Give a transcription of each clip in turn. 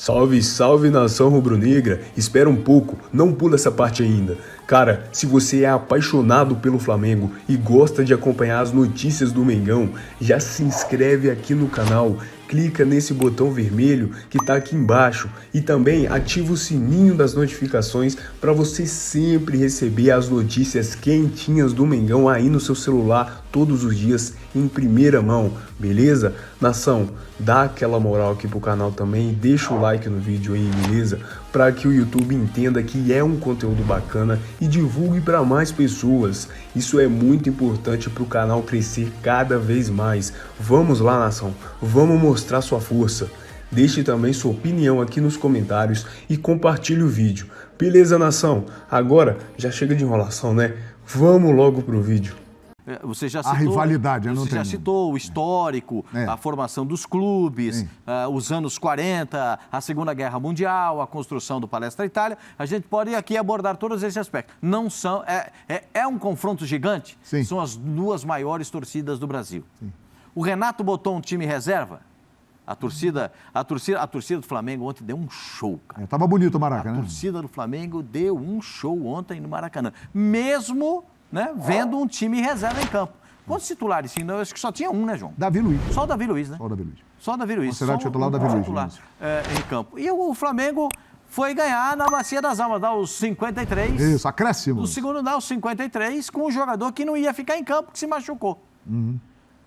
Salve, salve nação rubro-negra! Espera um pouco, não pula essa parte ainda. Cara, se você é apaixonado pelo Flamengo e gosta de acompanhar as notícias do Mengão, já se inscreve aqui no canal, clica nesse botão vermelho que tá aqui embaixo e também ativa o sininho das notificações para você sempre receber as notícias quentinhas do Mengão aí no seu celular todos os dias em primeira mão, beleza? Nação, dá aquela moral aqui pro canal também, deixa o like no vídeo aí, beleza? Para que o YouTube entenda que é um conteúdo bacana e divulgue para mais pessoas. Isso é muito importante para o canal crescer cada vez mais. Vamos lá, nação, vamos mostrar sua força. Deixe também sua opinião aqui nos comentários e compartilhe o vídeo. Beleza, nação? Agora já chega de enrolação, né? Vamos logo pro vídeo. Você já citou, a rivalidade, eu não você tenho. já citou o histórico, a formação dos clubes, os anos 40, a Segunda Guerra Mundial, a construção do Palestra Itália. A gente pode aqui abordar todos esses aspectos. Não são, é um confronto gigante. Sim. São as duas maiores torcidas do Brasil. Sim. O Renato botou um time reserva. A torcida do Flamengo ontem deu um show, cara. Tava bonito o Maracanã. A torcida do Flamengo deu um show ontem no Maracanã. Mesmo, né, vendo um time reserva em campo. Quantos titulares? Sim, eu acho que só tinha um, né, João? Davi Luiz. Só o Davi Luiz, né? Só o Davi Luiz. Só o Davi Luiz. Considerado titular o Davi Luiz. Em campo. E o Flamengo foi ganhar na Bacia das Almas, dá os 53. Isso, acréscimo. O segundo dá os 53 com um jogador que não ia ficar em campo, que se machucou.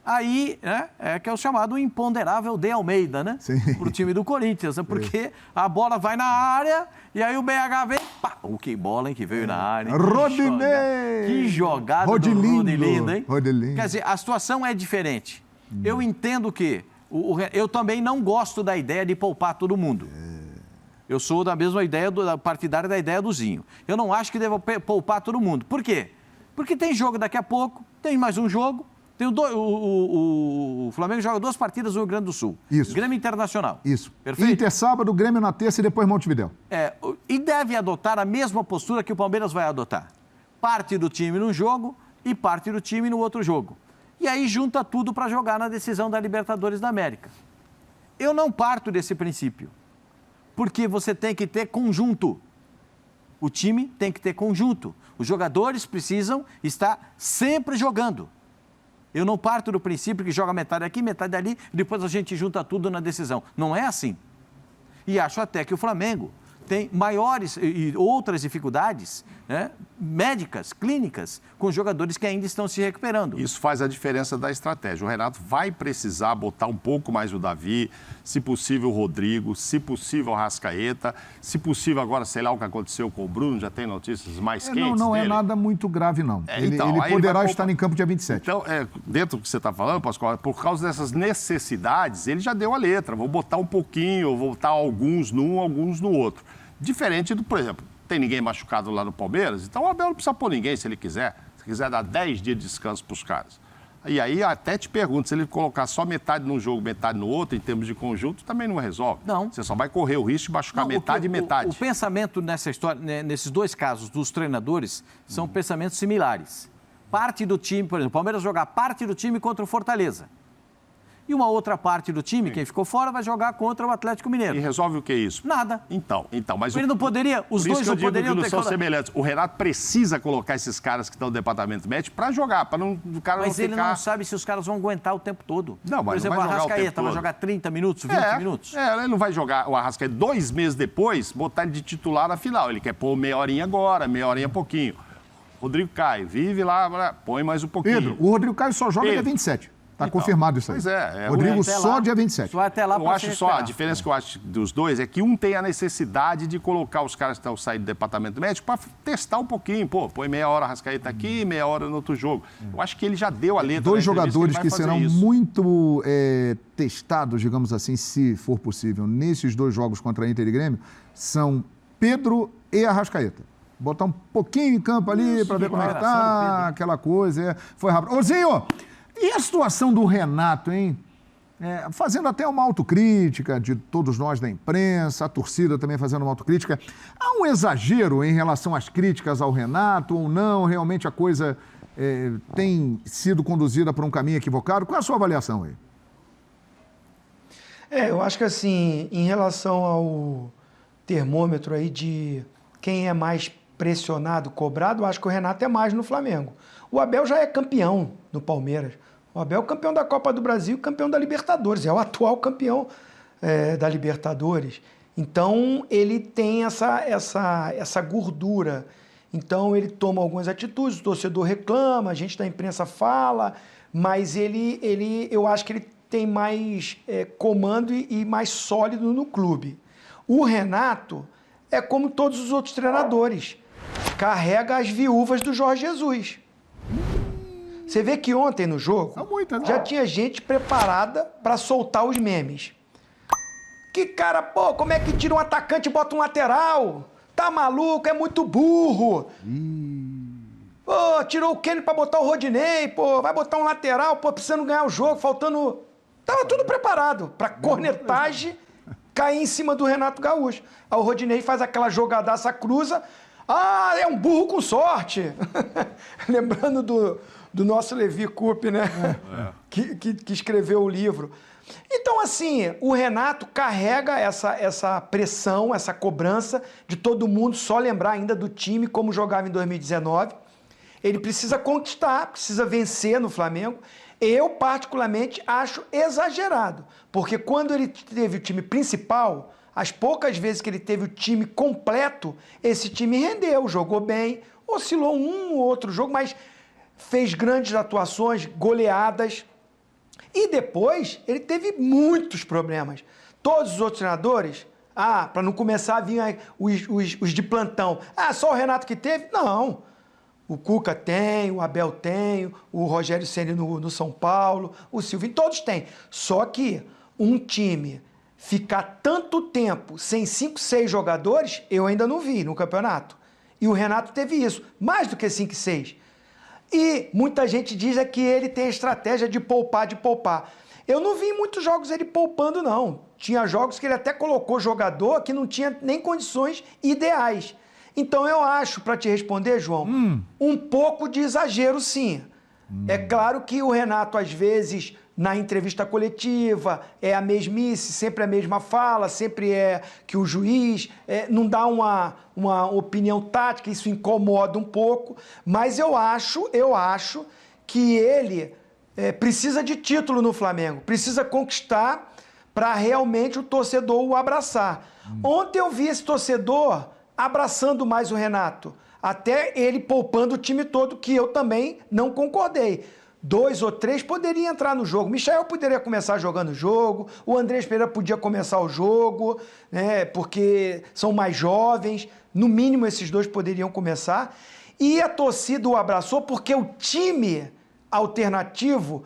Aí, né, que é o chamado imponderável de Almeida, né? Sim. Pro time do Corinthians, né? Porque a bola vai na área e aí o BH vem, pá, que bola, hein, que veio na área. Hein? Rodinei! Que jogada Rodilindo. do Rodilindo, hein? Rodilindo. Quer dizer, a situação é diferente. Eu entendo que eu também não gosto da ideia de poupar todo mundo. Eu sou da mesma ideia, partidária da ideia do Zinho. Eu não acho que deva poupar todo mundo. Por quê? Porque tem jogo daqui a pouco, tem mais um jogo. O Flamengo joga 2 partidas no Rio Grande do Sul. Isso. Grêmio Internacional. Isso. Perfeito? Inter sábado, Grêmio na terça e depois Montevidéu. E deve adotar a mesma postura que o Palmeiras vai adotar. Parte do time num jogo e parte do time no outro jogo. E aí junta tudo para jogar na decisão da Libertadores da América. Eu não parto desse princípio. Porque você tem que ter conjunto. O time tem que ter conjunto. Os jogadores precisam estar sempre jogando. Eu não parto do princípio que joga metade aqui, metade ali, e depois a gente junta tudo na decisão. Não é assim. E acho até que o Flamengo tem maiores e outras dificuldades, né, médicas, clínicas, com jogadores que ainda estão se recuperando. Isso faz a diferença da estratégia. O Renato vai precisar botar um pouco mais o Davi, se possível o Rodrigo, se possível o Arrascaeta, se possível agora, sei lá o que aconteceu com o Bruno, já tem notícias mais quentes Não dele. é nada muito grave, não. Ele aí poderá estar em campo dia 27. Então, dentro do que você está falando, Pascoal, por causa dessas necessidades, ele já deu a letra. Vou botar um pouquinho, vou botar alguns num, alguns no outro. Diferente do, por exemplo, tem ninguém machucado lá no Palmeiras, então o Abel não precisa pôr ninguém se ele quiser. Se quiser dar 10 dias de descanso para os caras. E aí até te pergunto, se ele colocar só metade num jogo, metade no outro, em termos de conjunto, também não resolve. Não. Você só vai correr o risco de machucar metade e metade. O pensamento nessa história, nesses dois casos dos treinadores, são pensamentos similares. Parte do time, por exemplo, o Palmeiras jogar parte do time contra o Fortaleza. E uma outra parte do time, quem ficou fora, vai jogar contra o Atlético Mineiro. E resolve o que é isso? Nada. Então, mas ele não poderia, os dois não poderiam ter... São semelhantes. O Renato precisa colocar esses caras que estão no departamento médico para jogar, para não o cara mas não ele não sabe se os caras vão aguentar o tempo todo. Não, mas por exemplo, não vai o Arrascaeta vai todo. jogar 30 minutos, 20 minutos. Ele não vai jogar o Arrascaeta 2 meses depois, botar ele de titular na final. Ele quer pôr meia horinha agora, meia horinha pouquinho. Rodrigo Caio, vive lá, põe mais um pouquinho. Pedro, o Rodrigo Caio só joga dia 27. Está confirmado isso aí. Pois é. Rodrigo só dia 27. Só até lá eu acho só, a diferença que eu acho dos dois é que um tem a necessidade de colocar os caras que estão saindo do departamento médico para testar um pouquinho. Pô, põe meia hora a Arrascaeta aqui, meia hora no outro jogo. Eu acho que ele já deu a letra. Dois jogadores que serão muito testados, digamos assim, se for possível, nesses dois jogos contra a Inter e Grêmio, são Pedro e Arrascaeta. Botar um pouquinho em campo ali para ver como é que tá, aquela coisa. Foi rápido. Ô, e a situação do Renato, hein? Fazendo até uma autocrítica de todos nós da imprensa, a torcida também fazendo uma autocrítica. Há um exagero em relação às críticas ao Renato ou não? Realmente a coisa tem sido conduzida por um caminho equivocado? Qual é a sua avaliação aí? Eu acho que assim, em relação ao termômetro aí de quem é mais pressionado, cobrado, eu acho que o Renato é mais no Flamengo. O Abel já é campeão no Palmeiras. O Abel é campeão da Copa do Brasil, campeão da Libertadores, é o atual campeão da Libertadores. Então, ele tem essa gordura. Então, ele toma algumas atitudes, o torcedor reclama, a gente da imprensa fala, mas eu acho que ele tem mais comando e mais sólido no clube. O Renato é como todos os outros treinadores, carrega as viúvas do Jorge Jesus. Você vê que ontem no jogo já tinha gente preparada para soltar os memes. Que cara, pô, como é que tira um atacante e bota um lateral? Tá maluco, é muito burro. Pô, tirou o Kenny pra botar o Rodinei, pô, vai botar um lateral, pô, precisando ganhar o jogo, faltando... Tava tudo preparado pra cornetagem cair em cima do Renato Gaúcho. Aí o Rodinei faz aquela jogadaça, cruza. Ah, é um burro com sorte. Lembrando do nosso Levi Coupe, né? Que escreveu o livro. Então, assim, o Renato carrega essa pressão, essa cobrança de todo mundo, só lembrar ainda do time como jogava em 2019. Ele precisa conquistar, precisa vencer no Flamengo. Eu, particularmente, acho exagerado, porque quando ele teve o time principal, as poucas vezes que ele teve o time completo, esse time rendeu, jogou bem, oscilou um ou outro jogo, mas fez grandes atuações, goleadas. E depois, ele teve muitos problemas. Todos os outros treinadores, para não começar a vir os de plantão. Só o Renato que teve? Não. O Cuca tem, o Abel tem, o Rogério Ceni no São Paulo, o Silvinho, todos têm. Só que um time ficar tanto tempo sem 5, 6 jogadores, eu ainda não vi no campeonato. E o Renato teve isso, mais do que 5, 6. E muita gente diz que ele tem a estratégia de poupar. Eu não vi em muitos jogos ele poupando, não. Tinha jogos que ele até colocou jogador que não tinha nem condições ideais. Então eu acho, para te responder, João, um pouco de exagero, sim. É claro que o Renato, às vezes, na entrevista coletiva, é a mesmice, sempre a mesma fala, sempre é que o juiz não dá uma opinião tática, isso incomoda um pouco, mas eu acho que ele precisa de título no Flamengo, precisa conquistar para realmente o torcedor o abraçar. Ontem eu vi esse torcedor abraçando mais o Renato, até ele poupando o time todo, que eu também não concordei. 2 ou 3 poderiam entrar no jogo. Michael poderia começar jogando o jogo, o Andrés Pereira podia começar o jogo, né, porque são mais jovens, no mínimo esses 2 poderiam começar. E a torcida o abraçou porque o time alternativo,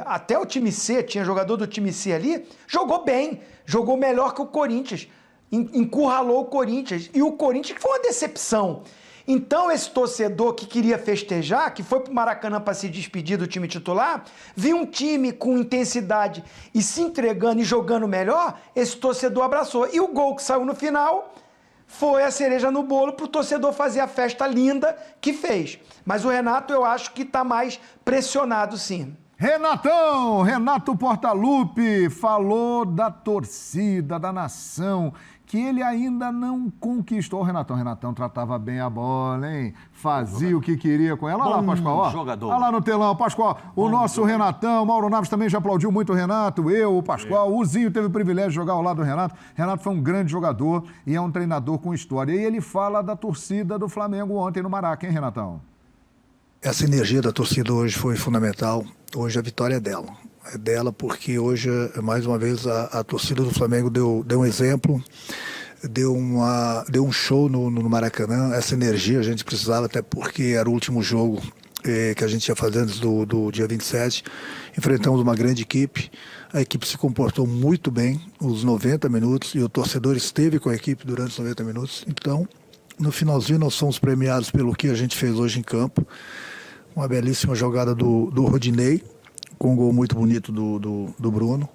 até o time C, tinha jogador do time C ali, jogou bem, jogou melhor que o Corinthians, encurralou o Corinthians, e o Corinthians foi uma decepção. Então, esse torcedor que queria festejar, que foi para o Maracanã para se despedir do time titular, viu um time com intensidade e se entregando e jogando melhor, esse torcedor abraçou. E o gol que saiu no final foi a cereja no bolo para o torcedor fazer a festa linda que fez. Mas o Renato, eu acho que está mais pressionado, sim. Renato Portaluppi falou da torcida, da nação, que ele ainda não conquistou. Renatão tratava bem a bola, hein? Fazia o que queria com ela. Olha lá, Pascoal, ó. Jogador. Olha lá no telão, Pascoal. O nosso Renatão, Mauro Naves também já aplaudiu muito o Renato, o Pascoal, o Zinho teve o privilégio de jogar ao lado do Renato. Renato foi um grande jogador e é um treinador com história. E ele fala da torcida do Flamengo ontem no Maraca, hein, Renatão? Essa energia da torcida hoje foi fundamental. Hoje a vitória é dela. É dela porque hoje, mais uma vez, a torcida do Flamengo deu um exemplo, deu um show no Maracanã. Essa energia a gente precisava, até porque era o último jogo que a gente ia fazer antes do dia 27. Enfrentamos uma grande equipe. A equipe se comportou muito bem os 90 minutos e o torcedor esteve com a equipe durante os 90 minutos. Então, no finalzinho, nós fomos premiados pelo que a gente fez hoje em campo. Uma belíssima jogada do Rodinei, com um gol muito bonito do Bruno.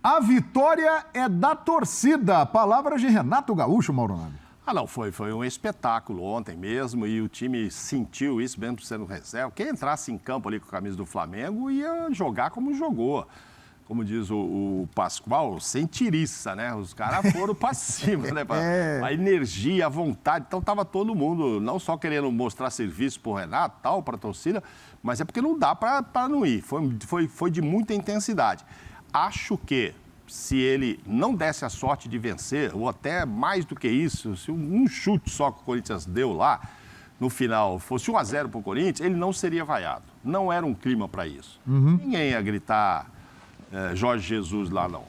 A vitória é da torcida. Palavras de Renato Gaúcho, Mauro Naves. Não, foi um espetáculo ontem mesmo e o time sentiu isso, mesmo sendo reserva. Quem entrasse em campo ali com a camisa do Flamengo ia jogar como jogou. como diz o Pascoal, sem tiriça, né? Os caras foram para cima, né? A energia, a vontade. Então, tava todo mundo não só querendo mostrar serviço pro Renato, tal, para a torcida, mas é porque não dá para não ir. Foi de muita intensidade. Acho que se ele não desse a sorte de vencer, ou até mais do que isso, se um chute só que o Corinthians deu lá, no final, fosse 1-0 para o Corinthians, ele não seria vaiado. Não era um clima para isso. Ninguém ia gritar Jorge Jesus lá, não.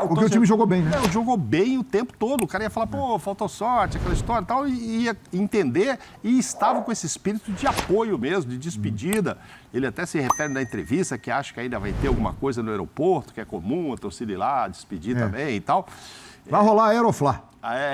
Porque o time jogou bem, né? Jogou bem o tempo todo. O cara ia falar, pô, faltou sorte, aquela história e tal, e ia entender, e estava com esse espírito de apoio mesmo, de despedida. Ele até se refere na entrevista que acha que ainda vai ter alguma coisa no aeroporto, que é comum a torcida ir lá, despedir também e tal. Vai rolar Aeroflá.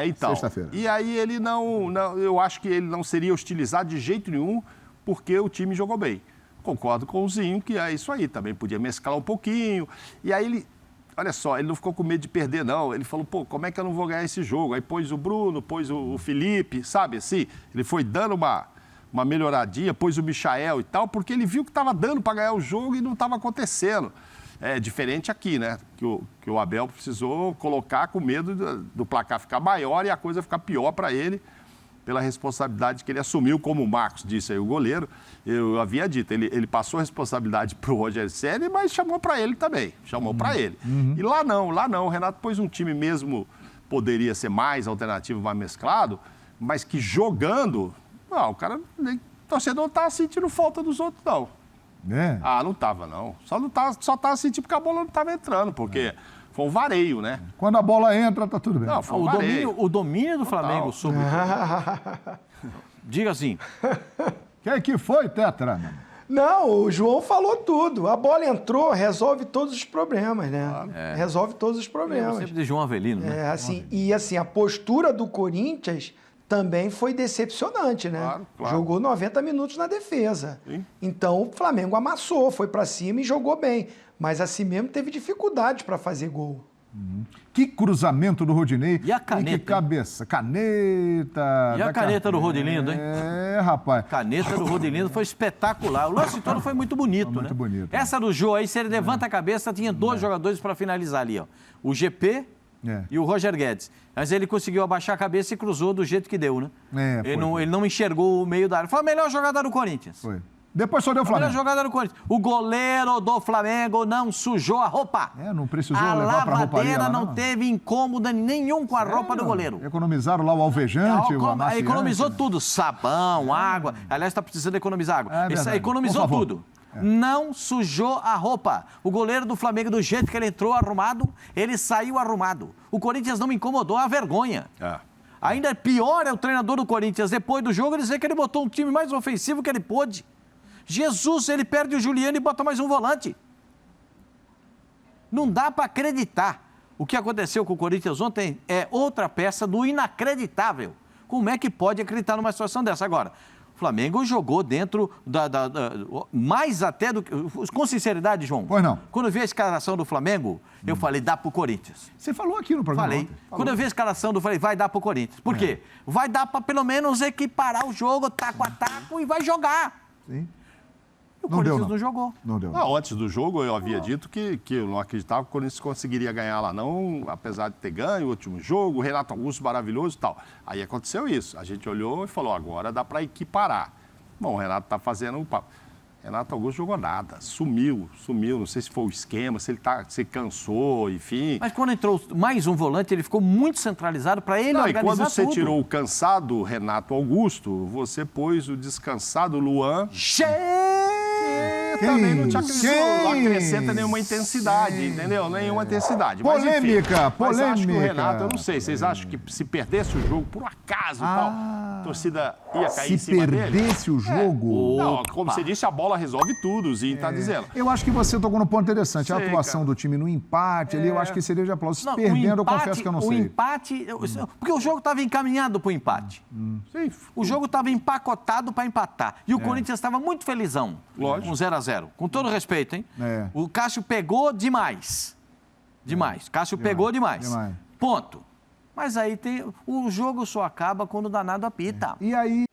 Então. Sexta-feira. E aí ele não, eu acho que ele não seria hostilizado de jeito nenhum, porque o time jogou bem. Concordo com o Zinho que é isso aí, também podia mesclar um pouquinho. E aí ele, olha só, ele não ficou com medo de perder, não. Ele falou, pô, como é que eu não vou ganhar esse jogo? Aí pôs o Bruno, pôs o Felipe, sabe assim? Ele foi dando uma melhoradinha, pôs o Michael e tal, porque ele viu que estava dando para ganhar o jogo e não estava acontecendo. É diferente aqui, né? Que o Abel precisou colocar com medo do placar ficar maior e a coisa ficar pior para ele, pela responsabilidade que ele assumiu, como o Marcos disse aí, o goleiro. Eu havia dito, ele passou a responsabilidade para o Rogério Ceni, mas chamou para ele também, chamou para ele. E lá não, o Renato pôs um time mesmo, poderia ser mais alternativo, mais mesclado, mas que jogando, o torcedor não estava sentindo falta dos outros, não. Não estava, não. Só estava sentindo porque a bola não estava entrando, porque foi um vareio, né? Quando a bola entra, tá tudo bem. Não, foi o domínio do Flamengo sobre... Diga assim. Quem que foi, Tetra? Não, o João falou tudo. A bola entrou, resolve todos os problemas, né? Resolve todos os problemas. Sempre de João Avelino, né? E a postura do Corinthians também foi decepcionante, né? Claro. Jogou 90 minutos na defesa. Sim. Então, o Flamengo amassou, foi para cima e jogou bem. Mas assim mesmo teve dificuldades para fazer gol. Que cruzamento do Rodinei. E a caneta? E que cabeça. Caneta. E a caneta do Rodilindo, hein? Rapaz. Caneta do Rodilindo foi espetacular. O lance todo foi muito bonito, muito bonito. Essa do Jô aí, se ele levanta a cabeça, tinha dois jogadores para finalizar ali, ó. O GP e o Roger Guedes. Mas ele conseguiu abaixar a cabeça e cruzou do jeito que deu, né? Ele não enxergou o meio da área. Foi a melhor jogada do Corinthians. Foi. Depois só deu o Flamengo. A melhor jogada do Corinthians. O goleiro do Flamengo não sujou a roupa. Não precisou levar pra rouparia. A lavadeira não teve incômodo nenhum com a roupa do goleiro. Economizaram lá o alvejante, o amaciante. Economizou tudo. Sabão, água. Aliás, está precisando economizar água. Economizou tudo. Não sujou a roupa. O goleiro do Flamengo, do jeito que ele entrou arrumado, ele saiu arrumado. O Corinthians não me incomodou, a vergonha. Ainda pior é o treinador do Corinthians, depois do jogo, ele dizer que ele botou um time mais ofensivo que ele pôde. Jesus, ele perde o Juliano e bota mais um volante. Não dá para acreditar. O que aconteceu com o Corinthians ontem é outra peça do inacreditável. Como é que pode acreditar numa situação dessa? Agora, o Flamengo jogou dentro mais até do que... Com sinceridade, João. Pois não. Quando eu vi a escalação do Flamengo, eu falei, dá pro Corinthians. Você falou aqui no programa. Falei. Quando eu vi a escalação, eu falei, vai dar pro Corinthians. Por quê? Vai dar para pelo menos equiparar o jogo, taco a taco, e vai jogar. Sim. O Corinthians não jogou. Não deu. Antes do jogo, eu havia dito que eu não acreditava que o Corinthians conseguiria ganhar lá, não, apesar de ter ganho o último jogo, o Renato Augusto maravilhoso e tal. Aí aconteceu isso. A gente olhou e falou, agora dá para equiparar. Bom, o Renato está fazendo um papo. Renato Augusto jogou nada, sumiu. Não sei se foi o esquema, se ele se cansou, enfim. Mas quando entrou mais um volante, ele ficou muito centralizado para ele organizar tudo. E quando você tirou o cansado Renato Augusto, você pôs o descansado Luan. Também não te acrescenta nenhuma intensidade, entendeu? Nenhuma intensidade. Polêmica. Mas acho que o Renato, eu não sei, vocês acham que se perdesse o jogo, por acaso, tal, a torcida ia cair em cima dele? Se perdesse o jogo? Não, como você disse, a bola resolve tudo, o Zinho está dizendo. Eu acho que você tocou num ponto interessante, a atuação do time no empate ali, eu acho que seria de aplauso. Se perdendo, eu confesso que eu não sei. O empate, porque o jogo estava encaminhado para o empate. Sim. O jogo estava empacotado para empatar. E o Corinthians estava muito felizão. Lógico. Com 0-0. Com todo respeito, hein? O Cássio pegou demais. Cássio pegou demais. Ponto. Mas aí o jogo só acaba quando o danado apita. E aí...